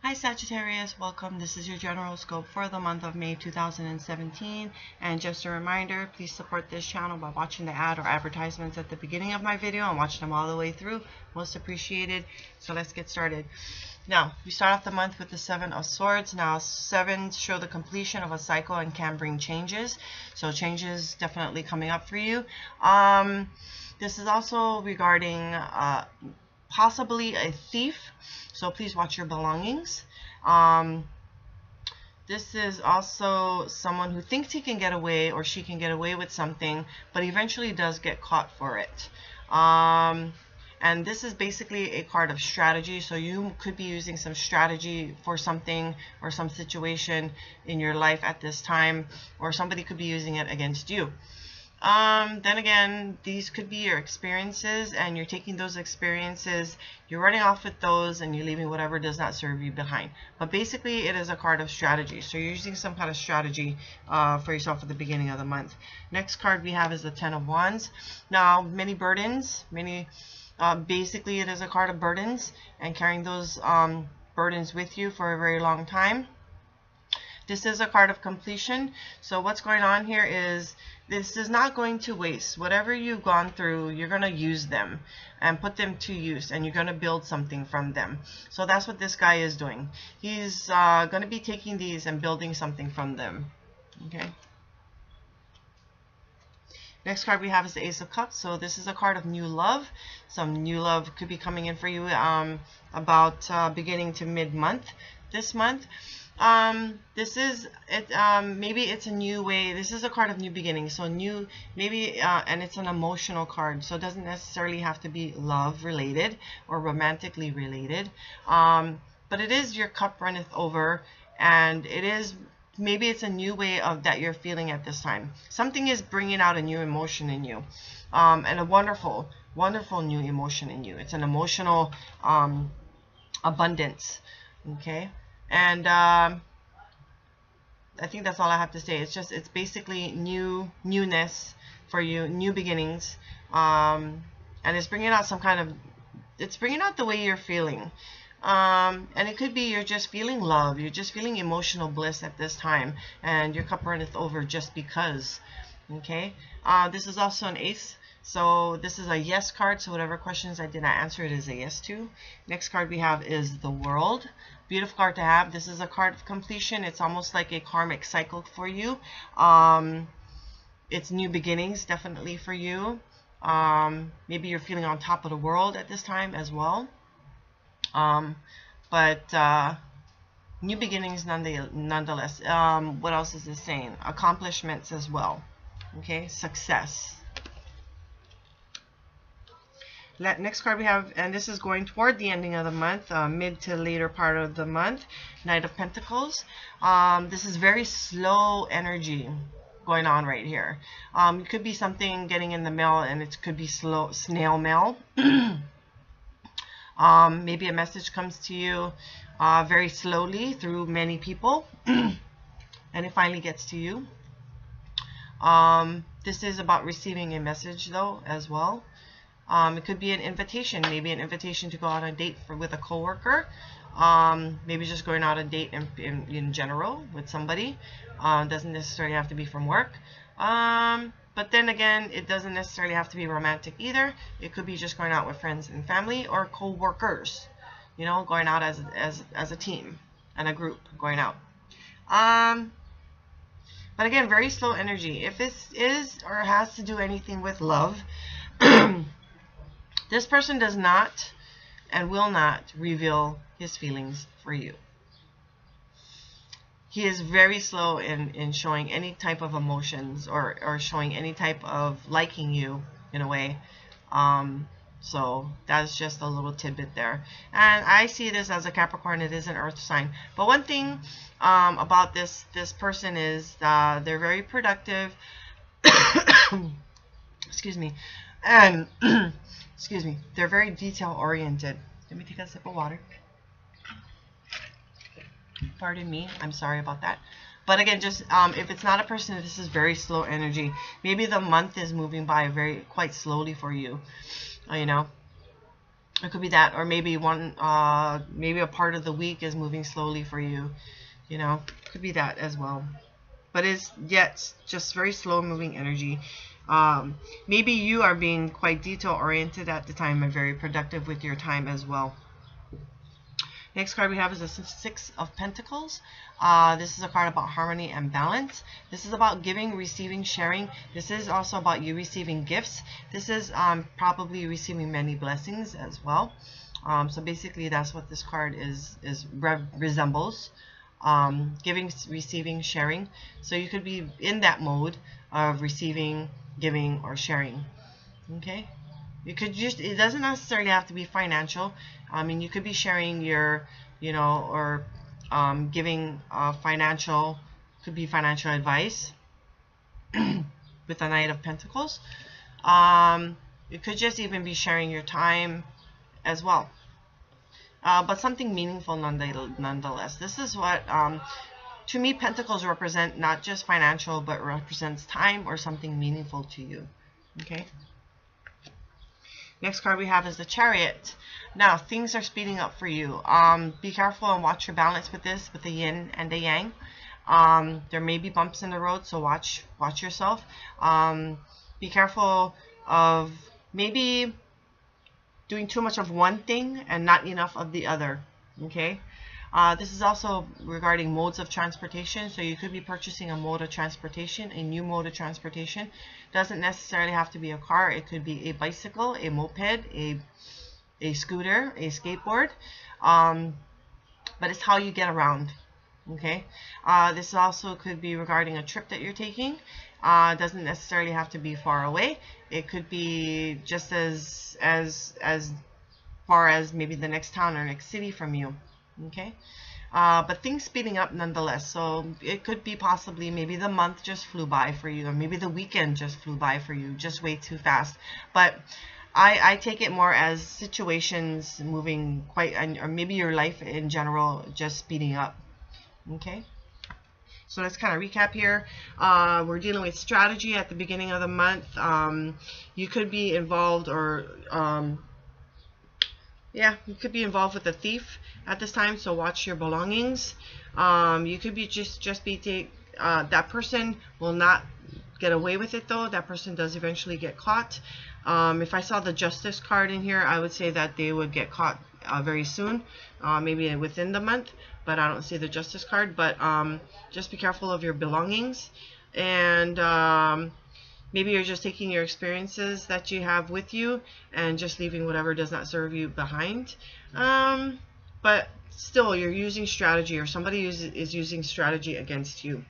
Hi Sagittarius, welcome. This is your general scope for the month of May 2017. And just a reminder, please support this channel by watching the ad or advertisements at the beginning of my video and watch them all the way through. Most appreciated. So let's get started. Now, we start off the month with the Seven of Swords. Now, sevens show the completion of a cycle and can bring changes. So changes definitely coming up for you. This is also regarding possibly a thief. So please watch your belongings. This is also someone who thinks he can get away or she can get away with something, but eventually does get caught for it. And this is basically a card of strategy. So you could be using some strategy for something or some situation in your life at this time, or somebody could be using it against you. Then again, these could be your experiences, and you're taking those experiences, you're running off with those, and you're leaving whatever does not serve you behind. But basically, it is a card of strategy. So you're using some kind of strategy for yourself at the beginning of the month. Next card we have is the Ten of Wands. Now, many burdens, basically it is a card of burdens and carrying those burdens with you for a very long time. This is a card of completion. So what's going on here is this is not going to waste. Whatever you've gone through, you're going to use them and put them to use, and you're going to build something from them. So that's what this guy is doing. He's going to be taking these and building something from them. Okay. Next card we have is the Ace of Cups. So this is a card of new love. Some new love could be coming in for you about beginning to mid-month this month. This is it. Maybe it's a new way. This is a card of new beginnings. So new, maybe, and it's an emotional card. So it doesn't necessarily have to be love related or romantically related. But it is your cup runneth over, and it is. Maybe it's a new way of that you're feeling at this time. Something is bringing out a new emotion in you, and a wonderful, wonderful new emotion in you. It's an emotional abundance. Okay. And I think that's all I have to say. It's basically newness for you, new beginnings, and it's bringing out it's bringing out the way you're feeling. And it could be you're just feeling love, you're just feeling emotional bliss at this time, and your cup runneth over just because. Okay. This is also an ace. So this is a yes card, so whatever questions I did not answer, it is a yes to. Next card we have is the World. Beautiful card to have. This is a card of completion. It's almost like a karmic cycle for you. It's new beginnings definitely for you. Maybe you're feeling on top of the world at this time as well. But new beginnings nonetheless. What else is this saying? Accomplishments as well. Okay, success. Next card we have, and this is going toward the ending of the month, mid to later part of the month, Knight of Pentacles. This is very slow energy going on right here. It could be something getting in the mail, and it could be slow, snail mail. Maybe a message comes to you very slowly through many people, and it finally gets to you. This is about receiving a message, though, as well. It could be an invitation, maybe an invitation to go on a date with a coworker. Maybe just going on a date in general with somebody. Doesn't necessarily have to be from work. But then again, it doesn't necessarily have to be romantic either. It could be just going out with friends and family or co-workers. You know, going out as a team and a group going out. But again, very slow energy. If this is or has to do anything with love, this person does not and will not reveal his feelings for you. He is very slow in showing any type of emotions or showing any type of liking you in a way. So that's just a little tidbit there. And I see this as a Capricorn. It is an earth sign. But one thing about this person is they're very productive. Excuse me. And excuse me, they're very detail oriented. Let me take a sip of water. Pardon me, I'm sorry about that. But again, just if it's not a person, this is very slow energy. Maybe the month is moving by quite slowly for you. You know, It could be that, or maybe maybe a part of the week is moving slowly for you. You know, could be that as well. But it's just very slow moving energy. Maybe you are being quite detail oriented at the time and very productive with your time as well. Next card we have is the Six of Pentacles. This is a card about harmony and balance. This is about giving, receiving, sharing. This is also about you receiving gifts. This is probably receiving many blessings as well. So basically that's what this card resembles. Giving, receiving, sharing. So you could be in that mode of receiving, giving, or sharing. Okay? You could it doesn't necessarily have to be financial. I mean, you could be sharing your, or giving financial, could be financial advice with the Knight of Pentacles. It could just even be sharing your time as well. But something meaningful nonetheless. This is what, to me, Pentacles represent not just financial, but represents time or something meaningful to you. Okay? Next card we have is the Chariot. Now, things are speeding up for you. Be careful and watch your balance with this, with the yin and the yang. There may be bumps in the road, so watch yourself. Be careful of maybe doing too much of one thing and not enough of the other. Okay? This is also regarding modes of transportation. So you could be purchasing a mode of transportation, a new mode of transportation. Doesn't necessarily have to be a car. It could be a bicycle, a moped, a scooter, a skateboard. But it's how you get around. Okay? This also could be regarding a trip that you're taking. Doesn't necessarily have to be far away. It could be just as far as maybe the next town or next city from you. Okay, but things speeding up nonetheless. So it could be possibly maybe the month just flew by for you, or maybe the weekend just flew by for you, just way too fast. But I take it more as situations moving quite, or maybe your life in general just speeding up. Okay, so let's kind of recap here. We're dealing with strategy at the beginning of the month. You could be involved, or yeah, you could be involved with a thief at this time, so watch your belongings. You could be that person will not get away with it though. That person does eventually get caught. If I saw the Justice card in here, I would say that they would get caught very soon, maybe within the month, but I don't see the Justice card. But just be careful of your belongings, and maybe you're just taking your experiences that you have with you and just leaving whatever does not serve you behind. But still, you're using strategy, or somebody is using strategy against you.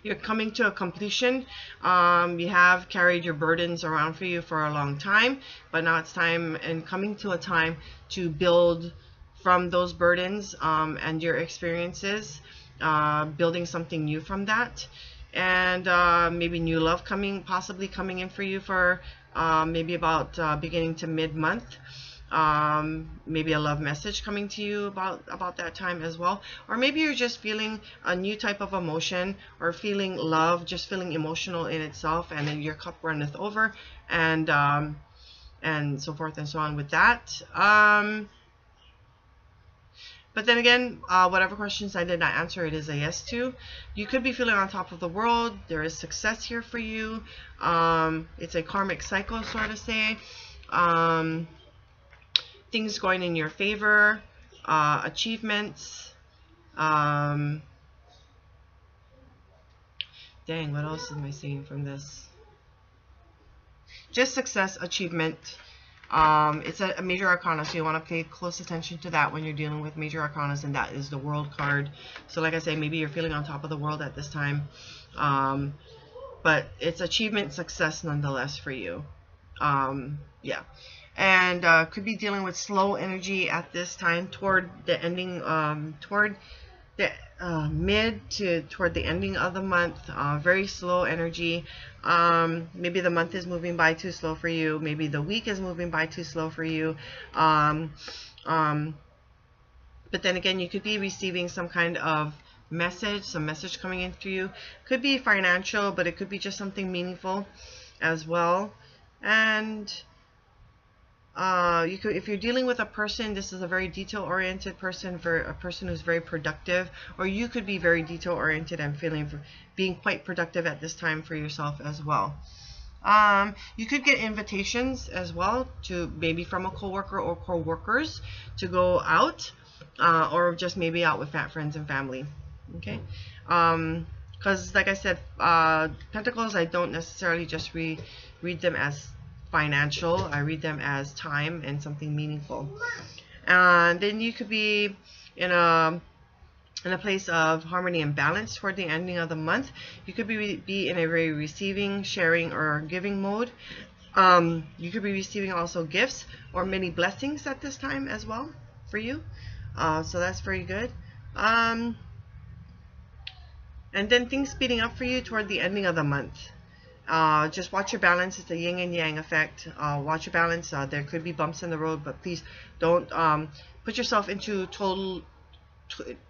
You're coming to a completion. You have carried your burdens around for you for a long time, but now it's time and coming to a time to build from those burdens and your experiences, building something new from that. And maybe new love possibly coming in for you for maybe about beginning to mid-month. Maybe a love message coming to you about that time as well. Or maybe you're just feeling a new type of emotion, or feeling love, just feeling emotional in itself, and then your cup runneth over, and so forth and so on with that. But then again, whatever questions I did not answer, it is a yes to. You could be feeling on top of the world. There is success here for you. It's a karmic cycle, sort of say. Things going in your favor. Achievements. Dang, what else am I seeing from this? Just success, achievement. It's a major arcana, so you want to pay close attention to that when you're dealing with major arcanas, and that is the World card. So like I say, maybe you're feeling on top of the world at this time, but it's achievement, success nonetheless for you. Yeah, and could be dealing with slow energy at this time toward the ending, toward the toward the ending of the month. Very slow energy. Maybe the month is moving by too slow for you. Maybe the week is moving by too slow for you. But then again, you could be receiving some kind of message, some message coming in through you. Could be financial, but it could be just something meaningful as well. And You could, if you're dealing with a person, this is a very detail-oriented person, for a person who's very productive, or you could be very detail-oriented and being quite productive at this time for yourself as well. You could get invitations as well, to maybe from a coworker or co-workers, to go out, or just maybe out with friends and family. Okay, because like I said, Pentacles, I don't necessarily just read them as financial. I read them as time and something meaningful. And then you could be in a place of harmony and balance toward the ending of the month. You could be in a very receiving, sharing, or giving mode. You could be receiving also gifts or many blessings at this time as well for you. So that's very good. And then things speeding up for you toward the ending of the month. Just watch your balance. It's a yin and yang effect. Watch your balance. There could be bumps in the road, but please don't put yourself into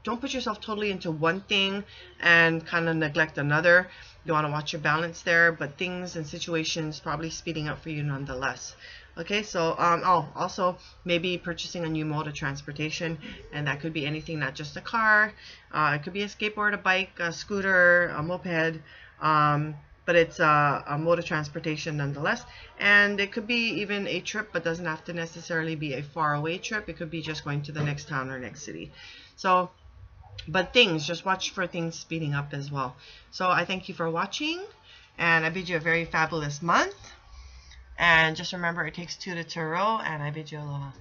don't put yourself totally into one thing and kind of neglect another. You want to watch your balance there, but things and situations probably speeding up for you nonetheless. Okay, so also maybe purchasing a new mode of transportation, and that could be anything, not just a car. It could be a skateboard, a bike, a scooter, a moped, but it's a mode of transportation nonetheless. And it could be even a trip, but doesn't have to necessarily be a faraway trip. It could be just going to the next town or next city. So, but just watch for things speeding up as well. So I thank you for watching, and I bid you a very fabulous month. And just remember, it takes two to tarot, and I bid you aloha.